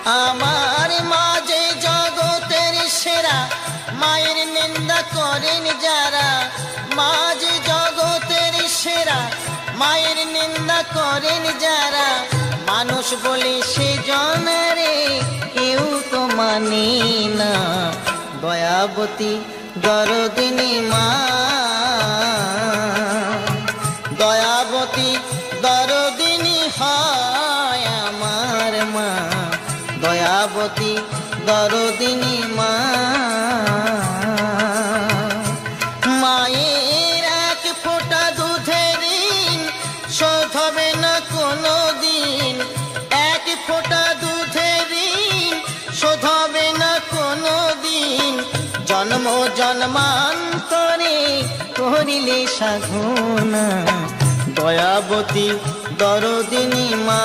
আমার মাঝে জগতের সেরা, মায়ের নিন্দা করেন যারা। মাঝে জগতের সেরা, মায়ের নিন্দা করেন যারা। মানুষ বলে সে জনারে কেউ তো মানে না। দয়াবতী দরদিনী মা, দয়াবতী দরদিনী হয় আমার মা। দয়াবতী দরদিনী মা। মায়ের এক ফোঁটা দুধের ঋণ শোধ হবে না কোনো দিন। এক ফোঁটা দুধের ঋণ শোধ হবে না কোনো দিন। জন্ম জন্মান্তরে করিলে সাধনা। দয়াবতী দরদিনী মা।